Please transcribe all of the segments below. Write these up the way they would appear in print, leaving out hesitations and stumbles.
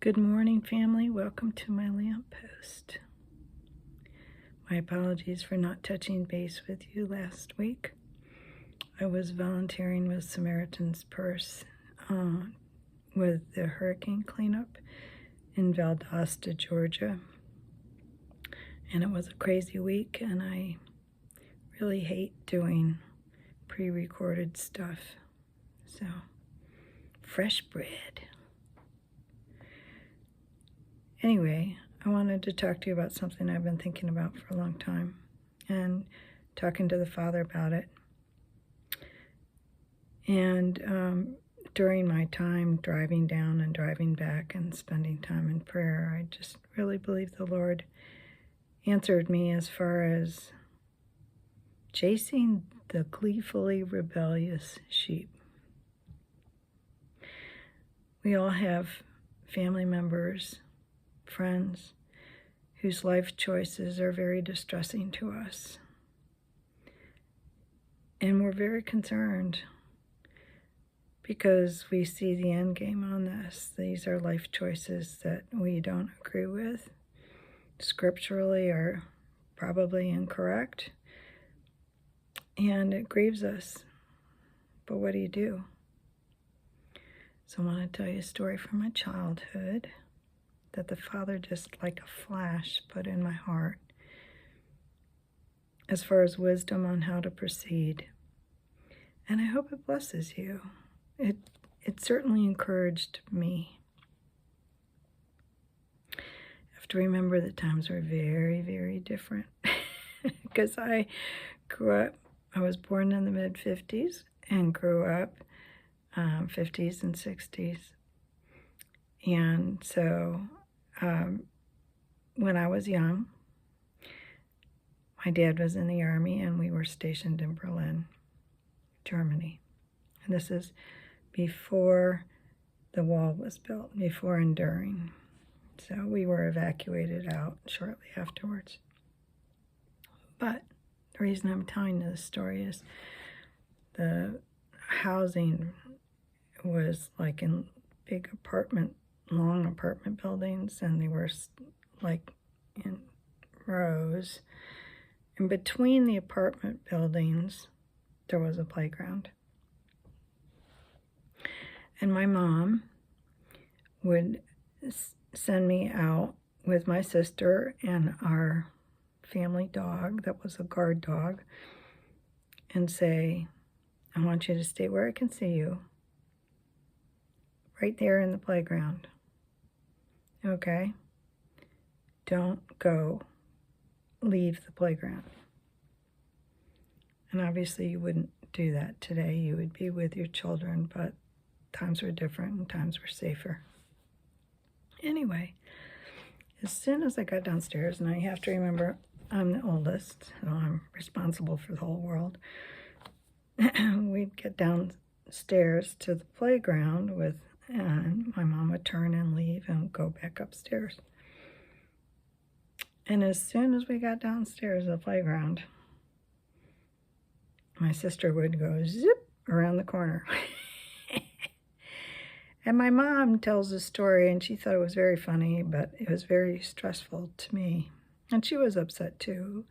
Good morning, family. Welcome to my lamppost. My apologies for not touching base with you last week. I was volunteering with Samaritan's Purse with the hurricane cleanup in Valdosta, Georgia. And it was a crazy week, and I really hate doing pre-recorded stuff. So, fresh bread. Anyway, I wanted to talk to you about something I've been thinking about for a long time and talking to the Father about it. And during my time driving down and driving back and spending time in prayer, I just really believe the Lord answered me as far as chasing the gleefully rebellious sheep. We all have family members, friends, whose life choices are very distressing to us. And we're very concerned because we see the end game on this. These are life choices that we don't agree with, scripturally are probably incorrect, and it grieves us. But what do you do? So I want to tell you a story from my childhood that the Father just like a flash put in my heart as far as wisdom on how to proceed. And I hope it blesses you. It certainly encouraged me. I have to remember that times were very, very different because I was born in the mid-50s and grew up 50s and 60s. And so when I was young, my dad was in the Army and we were stationed in Berlin, Germany. And this is before the wall was built, before and during. So we were evacuated out shortly afterwards. But the reason I'm telling you this story is the housing was like in big long apartment buildings, and they were like in rows. And between the apartment buildings, there was a playground. And my mom would send me out with my sister and our family dog that was a guard dog and say, I want you to stay where I can see you, right there in the playground. Okay? Don't leave the playground. And obviously you wouldn't do that today. You would be with your children, but times were different and times were safer. Anyway, as soon as I got downstairs, and I have to remember I'm the oldest, so I'm responsible for the whole world. We'd get downstairs to the playground and my mom would turn and leave and go back upstairs. And as soon as we got downstairs to the playground, my sister would go zip around the corner. And my mom tells a story, and she thought it was very funny, but it was very stressful to me. And she was upset too.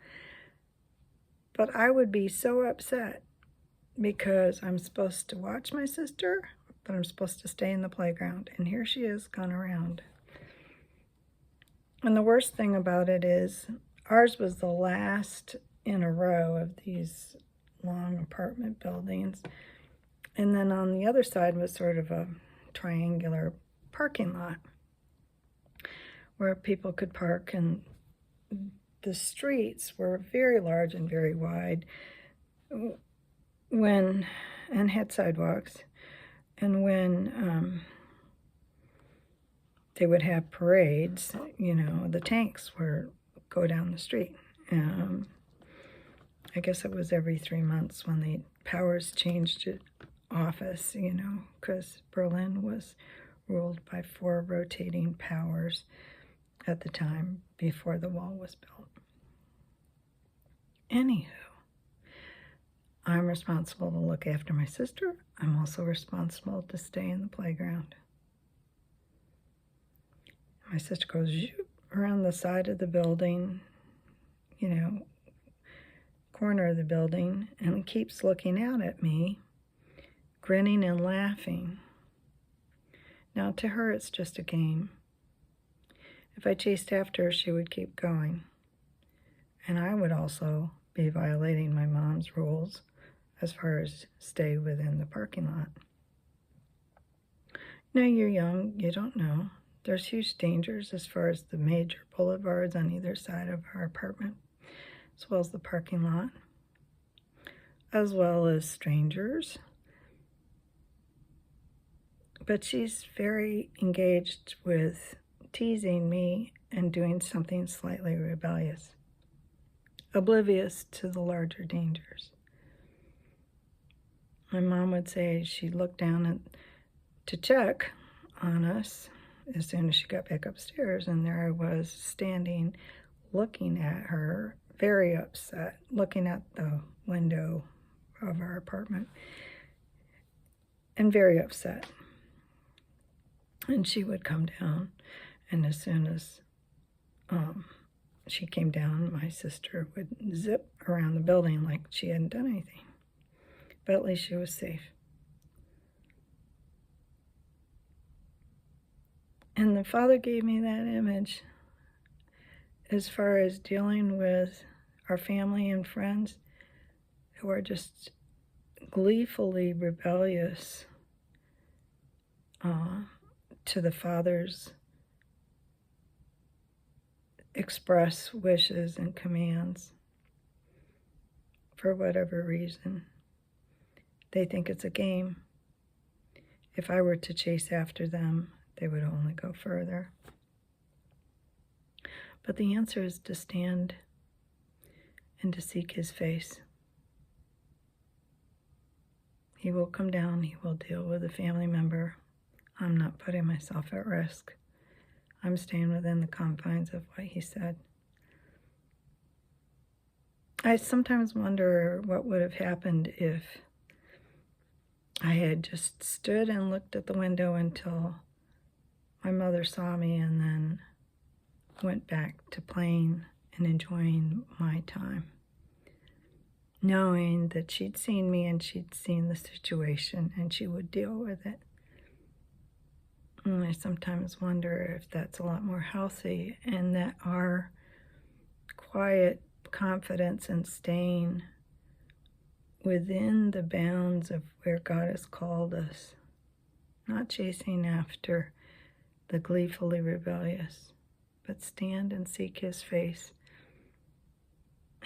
But I would be so upset because I'm supposed to watch my sister, but I'm supposed to stay in the playground. And here she is gone around. And the worst thing about it is ours was the last in a row of these long apartment buildings. And then on the other side was sort of a triangular parking lot where people could park, and the streets were very large and very wide and had sidewalks. And when they would have parades, the tanks would go down the street. I guess it was every 3 months when the powers changed office, because Berlin was ruled by 4 rotating powers at the time before the wall was built. Anywho, I'm responsible to look after my sister. I'm also responsible to stay in the playground. My sister goes zoop around the side of the building, you know, corner of the building, and keeps looking out at me, grinning and laughing. Now, to her, it's just a game. If I chased after her, she would keep going. And I would also be violating my mom's rules as far as stay within the parking lot. Now, you're young, you don't know. There's huge dangers as far as the major boulevards on either side of our apartment, as well as the parking lot, as well as strangers. But she's very engaged with teasing me and doing something slightly rebellious, oblivious to the larger dangers. My mom would say she looked down to check on us as soon as she got back upstairs, and there I was standing looking at her, very upset, looking at the window of our apartment, and very upset. And she would come down, and as soon as she came down, my sister would zip around the building like she hadn't done anything. But at least she was safe. And the Father gave me that image as far as dealing with our family and friends who are just gleefully rebellious to the Father's express wishes and commands for whatever reason. They think it's a game. If I were to chase after them, they would only go further. But the answer is to stand and to seek his face. He will come down, he will deal with a family member. I'm not putting myself at risk. I'm staying within the confines of what he said. I sometimes wonder what would have happened if I had just stood and looked at the window until my mother saw me and then went back to playing and enjoying my time, knowing that she'd seen me and she'd seen the situation and she would deal with it. And I sometimes wonder if that's a lot more healthy, and that our quiet confidence in staying within the bounds of where God has called us, not chasing after the gleefully rebellious, but stand and seek his face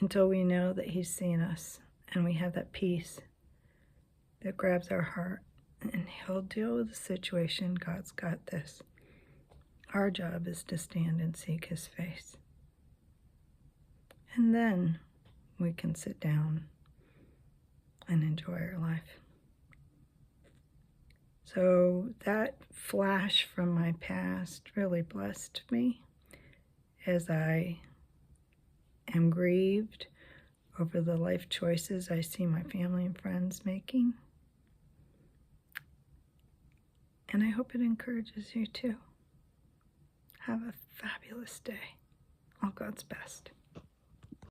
until we know that he's seen us and we have that peace that grabs our heart, and he'll deal with the situation. God's got this. Our job is to stand and seek his face. And then we can sit down and enjoy our life. So that flash from my past really blessed me as I am grieved over the life choices I see my family and friends making. And I hope it encourages you too. Have a fabulous day. All God's best.